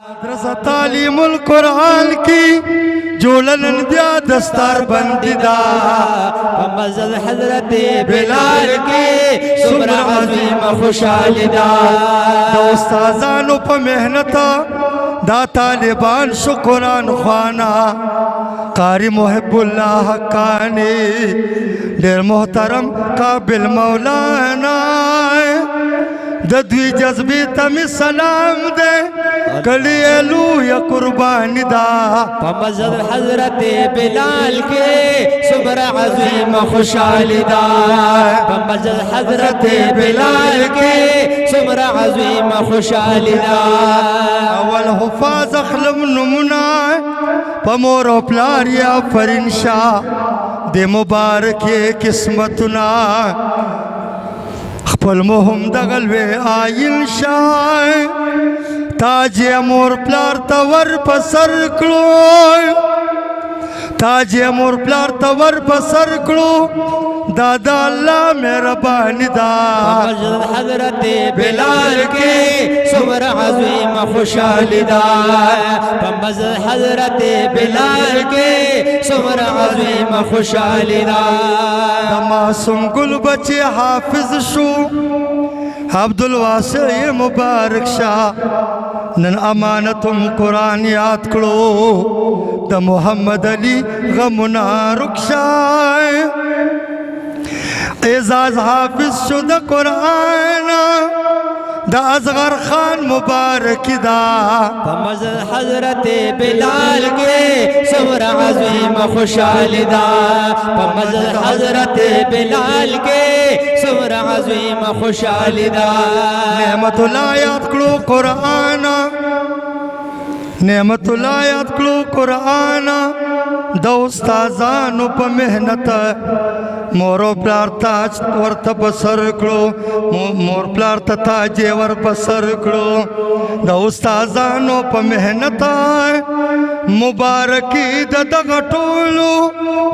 मदरसा तालीमुल कुरान की जोलन दिया दस्तार बंदीदा मस्जिद हजरत बिलाल के सुमरा अज़ीम खुशालिदा उस्ताज़ानो पे मेहनत दा तालिबान शुकुरान खाना कारी मुहिब्बुल्लाह हक्कानी ढेर मोहतरम काबिल मौलाना दद्वी जज्बी तमी सलाम दे कलियलू या कुर्बानी दा मस्जिद हजरत बिलाल के सुमरा अज़ीम खुशालिदा मस्जिद हजरत बिलाल के सुमरा अज़ीम खुशालिदा अवल हुफाज अखलम नमुना पमोर प्लार या फरिंशा दे मुबारक किस्मतना खपल मोहम दगलवे आइन शाय ताजे मोर प्लार तवर पसर कलो ताजे मोर प्लार तवर पसर कलो दादा अल्लाह मेहरबानी दा मस्जिद हजरत बिलाल के सुमरा अज़ीम खुशालिदा मस्जिद हजरत बिलाल के सुमरा अज़ीम खुशालिदा मासूम गुल बचे हाफिज शो अब्दुल वासी मुबारक शाह नन अमानतुम कुरान याद करो द मोहम्मद अली गमुना रुखशाय एजाज हाफिज शुद कुरान द असगर खान मुबारक दा मस्जिद हजरत बिलाल के सुमरा अज़ीम खुशालिदा मस्जिद हजरत बिलाल के सुमरा अज़ीम खुशालिदा नेमतुल्लाह याद करो कुरान नेमतुल्लाह याद करो कुरान द उस्ताज़ानो पे मेहनत मोरो प्लार ताज वर्त बसर करो मोर प्लार ताजे वर बसर करो द उस्ताज़ानो पे मेहनत मुबारकी दगटोलो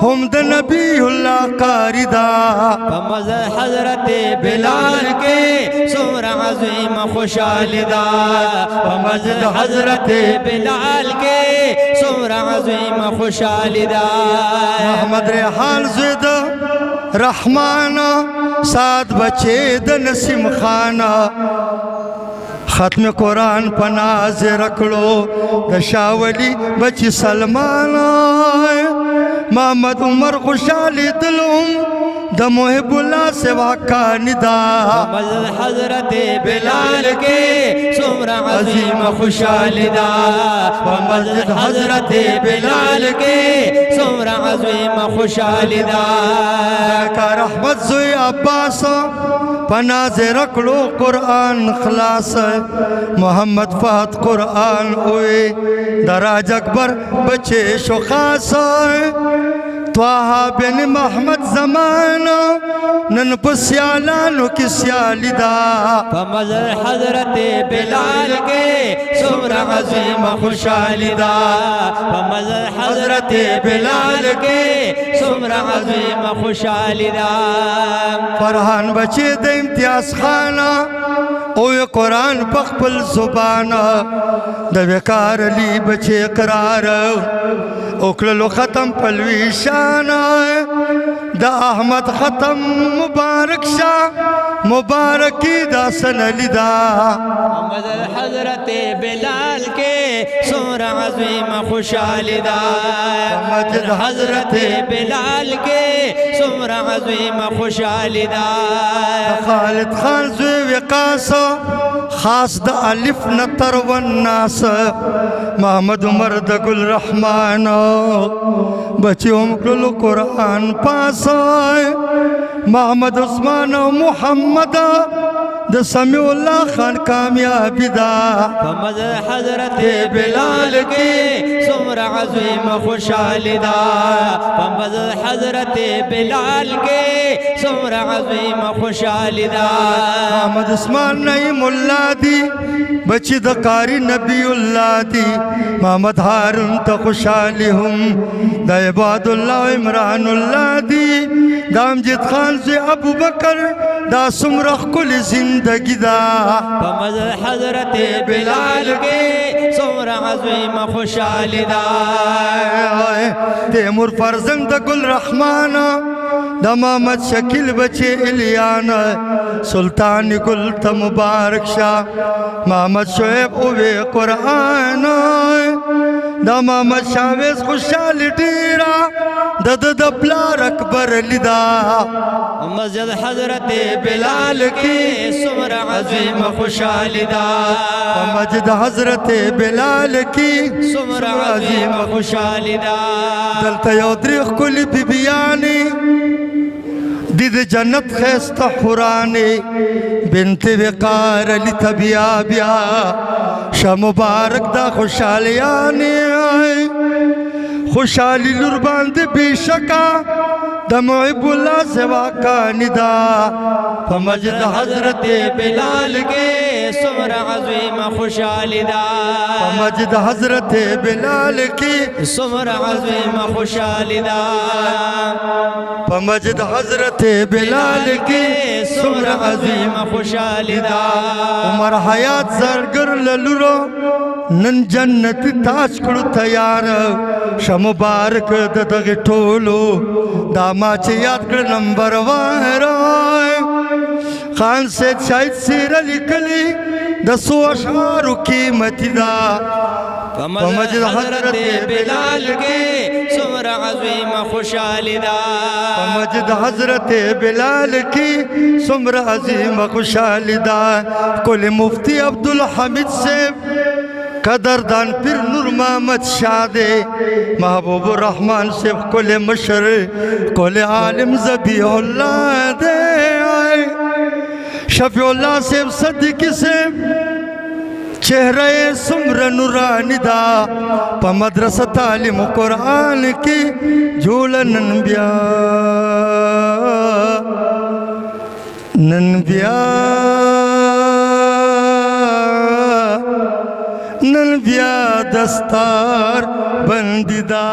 हम द नबीउल्लाह कारिदा मस्जिद हजरत बिलाल के सुमरा अज़ीम खुशालिदा मस्जिद हजरत बिलाल के सुमरा अज़ीम खुशालिदा मोहम्मद रेहान ज़िद रहमान सात बचे द नसीम खाना खत्म कुरान पनाज रखड़ो द शावली बची सलमान मोहम्मद उमर खुशाली दिलुम द मुहिब्बुल्लाह सेवा का निदा मस्जिद हजरत बिलाल के सुमरा अज़ीम खुशालिदा मस्जिद हजरत बिलाल के सुमरा अज़ीम खुशालिदा का रहमत जुई अब्बास पनाज रखड़ो कुरान खलास मोहम्मद फहद कुरान ओए दराज अकबर बचे शुखास त्वाहा बिन मोहम्मद ज़माना नन पुस्यालानो की स्यालिदा मस्जिद हजरत बिलाल के सुमरा अज़ीम खुशालिदा मस्जिद हजरत बिलाल के सुमरा अज़ीम खुशालिदा फरहान बचे द इम्तियाज खाना ओए कुरान पखपल जुबाना द बेकार अली बचे करार ओकलो ख़त्म पलवी शाना द अहमद ख़त्म मुबारक शाह मुबारकी दासन अलिदा मस्जिद हजरत बिलाल के सुमरा अज़ीम खुशालिदा मस्जिद हजरत बिलाल के सुमरा अज़ीम खुशालिदा खालिद खान जुए विकास खास द अलिफ नतर वन्नास मोहम्मद उमर द गुल रहमान बच्चों मुकल कुरान पास मोहम्मद उस्मान मोहम्मद द समीउल्लाह खान कामयाबी दा मस्जिद हजरत बिलाल के सुमरा अज़ीम खुशालिदा मस्जिद हजरत बिलाल के सुमरा अज़ीम खुशालिदा मोहम्मद उस्मान नईमुल्लाह दी بچی د قاری نبی اللہ دی محمد ہارون تا خوشحالی ہم دا عباد اللہ و عمران اللہ دی دا امجد خان سے ابو بکر دا سمرخ کل زندگی دا پمز حضرت بلال کے سمر عظیم خوشحالی دا تیمور فرزند دا گل رحمانا دا محمد شکل بچے الیانا سلطان گل تا مبارک شاہ محمد شعیب اوے قرآن دا محمد شاویز خوشحال ڈیرا دا پلار اکبر لدا مسجد حضرت بلال کے سمر عظیم خوشحالی دا مسجد حضرت بلال کی سمر عظیم خوشحالی دا دلتا یو دریخ کلی بی بیانی دید جنت خیست حرانی بنت وقار علی تبیا بیا شاہ مبارک دا خوشحالیانی آئی خوشحالی لرباند بی شکا دا محب اللہ سے واقع ندا فمجد حضرت بلال کے سمر عظیم خوشحالی دا فمجد حضرت بلال کی سمر عظیم خوشحالی دا فمجد حضرت بلال کی سمر عظیم خوشحالی دا عمر حیات زرگر للورو نن جنت تاج کړو تیار شه مبارک د دغه ټولو دا ما چې یاد کړ نمبر وای خان سید شاید سیره لیکلی د سو اشعار قیمتي دا فمجد حضرت بلال کے سمر عظیم خوشحالی دا فمجد حضرت بلال کی سمر عظیم خوشحالی دا کل مفتی عبدالحمید سے قدردان پیر نور محمد شاہ دے محبوب الرحمن سے کل مشر کل عالم زبیح اللہ دے شفیع اللہ سے صدیقی سے چہرہ سمر نورانی دا پا مدرسہ تعلیم قرآن کی جھولن بیا نن بیا دستار بندی دا